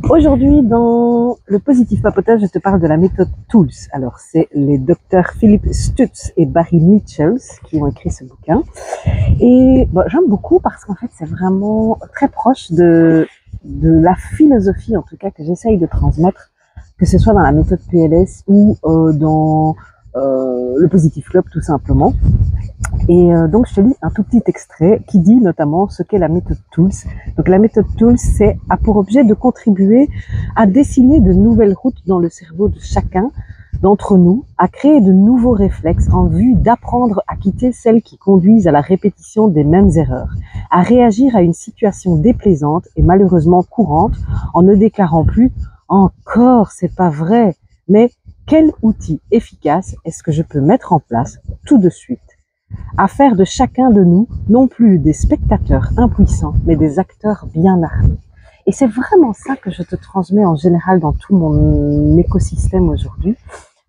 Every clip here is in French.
Aujourd'hui, dans le positif papotage, je te parle de la méthode Tools. Alors, c'est les docteurs Philip Stutz et Barry Mitchells qui ont écrit ce bouquin. Et bon, j'aime beaucoup parce qu'en fait, c'est vraiment très proche de la philosophie, en tout cas, que j'essaye de transmettre, que ce soit dans la méthode PLS ou dans le Positive Club, tout simplement. Et donc, je te lis un tout petit extrait qui dit notamment ce qu'est la méthode Tools. Donc, la méthode Tools, a pour objet de contribuer à dessiner de nouvelles routes dans le cerveau de chacun d'entre nous, à créer de nouveaux réflexes en vue d'apprendre à quitter celles qui conduisent à la répétition des mêmes erreurs, à réagir à une situation déplaisante et malheureusement courante en ne déclarant plus « encore, c'est pas vrai », mais « quel outil efficace est-ce que je peux mettre en place tout de suite ?» à faire de chacun de nous non plus des spectateurs impuissants, mais des acteurs bien armés. Et c'est vraiment ça que je te transmets en général dans tout mon écosystème aujourd'hui.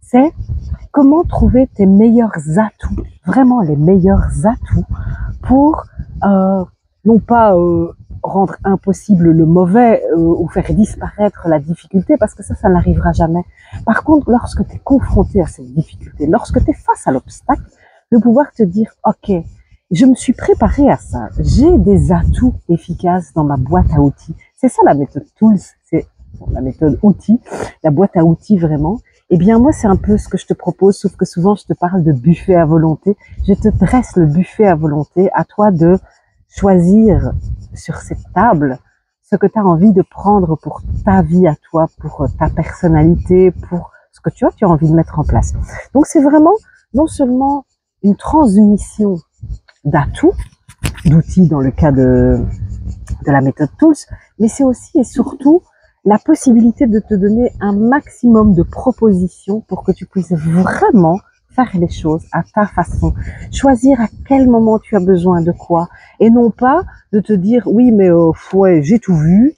C'est comment trouver tes meilleurs atouts, vraiment les meilleurs atouts pour non pas rendre impossible le mauvais ou faire disparaître la difficulté, parce que ça n'arrivera jamais. Par contre, lorsque tu es confronté à cette difficulté, lorsque tu es face à l'obstacle, de pouvoir te dire, ok, je me suis préparé à ça, j'ai des atouts efficaces dans ma boîte à outils. C'est ça la méthode Tools, c'est la méthode outils, la boîte à outils vraiment. Eh bien moi c'est un peu ce que je te propose, sauf que souvent je te parle de buffet à volonté. Je te dresse le buffet à volonté, à toi de choisir sur cette table ce que tu as envie de prendre pour ta vie à toi, pour ta personnalité, pour ce que tu as envie de mettre en place. Donc c'est vraiment non seulement une transmission d'atouts, d'outils dans le cas de la méthode Tools, mais c'est aussi et surtout la possibilité de te donner un maximum de propositions pour que tu puisses vraiment faire les choses à ta façon, choisir à quel moment tu as besoin de quoi, et non pas de te dire oui mais ouais, j'ai tout vu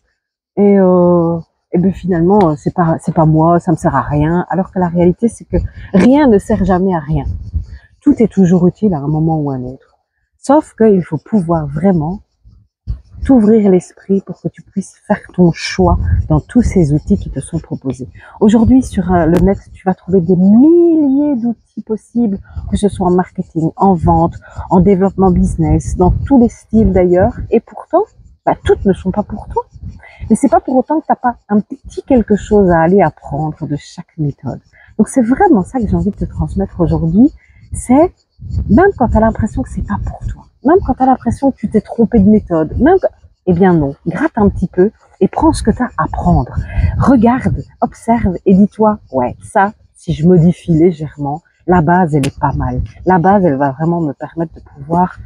et ben finalement c'est pas moi, ça me sert à rien, alors que la réalité c'est que rien ne sert jamais à rien. Tout est toujours utile à un moment ou à un autre. Sauf qu'il faut pouvoir vraiment t'ouvrir l'esprit pour que tu puisses faire ton choix dans tous ces outils qui te sont proposés. Aujourd'hui, sur le net, tu vas trouver des milliers d'outils possibles, que ce soit en marketing, en vente, en développement business, dans tous les styles d'ailleurs. Et pourtant, toutes ne sont pas pour toi. Mais c'est pas pour autant que tu n'as pas un petit quelque chose à aller apprendre de chaque méthode. Donc c'est vraiment ça que j'ai envie de te transmettre aujourd'hui. C'est, même quand tu as l'impression que c'est pas pour toi, même quand tu as l'impression que tu t'es trompé de méthode, eh bien non, gratte un petit peu et prends ce que tu as à prendre. Regarde, observe et dis-toi, ouais, ça, si je modifie légèrement, la base, elle est pas mal. La base, elle va vraiment me permettre de pouvoir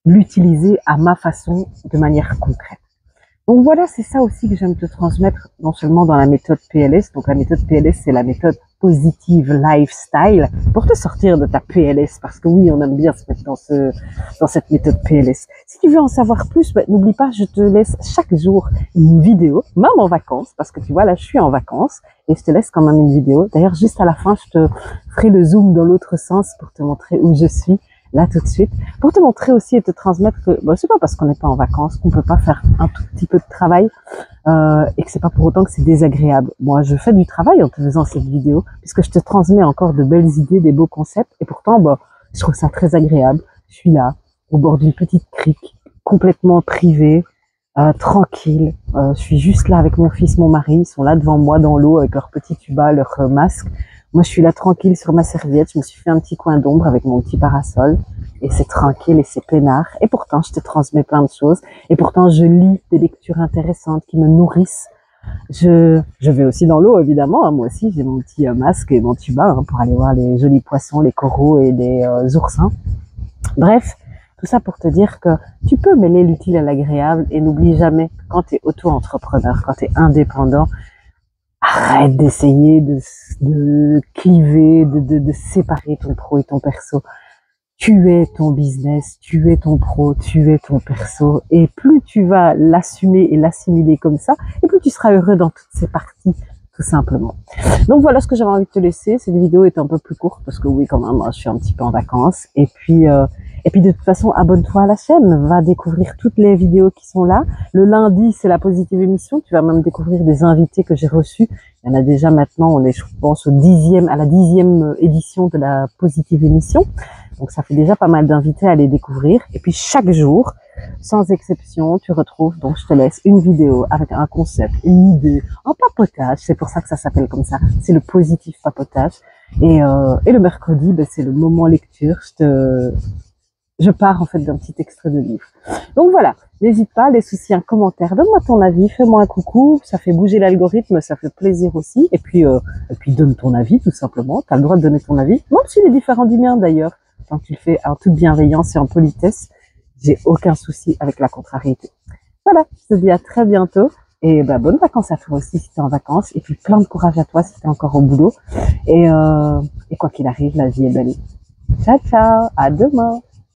l'utiliser à ma façon de manière concrète. Donc voilà, c'est ça aussi que j'aime te transmettre, non seulement dans la méthode PLS. Donc la méthode PLS, c'est la méthode Positive Lifestyle, pour te sortir de ta PLS, parce que oui, on aime bien se mettre dans cette méthode PLS. Si tu veux en savoir plus, n'oublie pas, je te laisse chaque jour une vidéo, même en vacances, parce que tu vois, là, je suis en vacances, et je te laisse quand même une vidéo. D'ailleurs, juste à la fin, je te ferai le zoom dans l'autre sens pour te montrer où je suis. Là tout de suite, pour te montrer aussi et te transmettre que c'est pas parce qu'on n'est pas en vacances qu'on peut pas faire un tout petit peu de travail et que c'est pas pour autant que c'est désagréable. Moi, je fais du travail en te faisant cette vidéo puisque je te transmets encore de belles idées, des beaux concepts et pourtant, je trouve ça très agréable. Je suis là, au bord d'une petite crique, complètement privée, tranquille. Je suis juste là avec mon fils, mon mari, ils sont là devant moi dans l'eau avec leur petit tuba, leur masque. Moi, je suis là tranquille sur ma serviette, je me suis fait un petit coin d'ombre avec mon petit parasol, et c'est tranquille et c'est peinard. Et pourtant, je te transmets plein de choses, et pourtant, je lis des lectures intéressantes qui me nourrissent. Je vais aussi dans l'eau, évidemment, moi aussi, j'ai mon petit masque et mon tuba pour aller voir les jolis poissons, les coraux et les oursins. Bref, tout ça pour te dire que tu peux mêler l'utile à l'agréable, et n'oublie jamais que quand tu es auto-entrepreneur, quand tu es indépendant, arrête d'essayer de cliver, de séparer ton pro et ton perso. Tu es ton business, tu es ton pro, tu es ton perso. Et plus tu vas l'assumer et l'assimiler comme ça, et plus tu seras heureux dans toutes ces parties, tout simplement. Donc voilà ce que j'avais envie de te laisser. Cette vidéo est un peu plus courte parce que oui, quand même, je suis un petit peu en vacances. Et puis Et puis de toute façon, abonne-toi à la chaîne, va découvrir toutes les vidéos qui sont là. Le lundi, c'est la Positive Émission. Tu vas même découvrir des invités que j'ai reçus. Il y en a déjà maintenant, on est, je pense, à la 10e édition de la Positive Émission. Donc ça fait déjà pas mal d'invités à les découvrir. Et puis chaque jour, sans exception, tu retrouves, donc je te laisse une vidéo avec un concept, une idée, un papotage. C'est pour ça que ça s'appelle comme ça. C'est le positif papotage. Et le mercredi, ben, c'est le moment lecture. Je pars en fait d'un petit extrait de livre. Donc voilà, n'hésite pas, les soucis, un commentaire, donne-moi ton avis, fais-moi un coucou, ça fait bouger l'algorithme, ça fait plaisir aussi. Et puis donne ton avis tout simplement, tu as le droit de donner ton avis, même s'il est différent du mien d'ailleurs. Quand tu le fais en toute bienveillance et en politesse, j'ai aucun souci avec la contrariété. Voilà, je te dis à très bientôt. Et ben, bonnes vacances à toi aussi si tu es en vacances. Et puis plein de courage à toi si tu es encore au boulot. Et quoi qu'il arrive, la vie est belle. Ciao, ciao, à demain.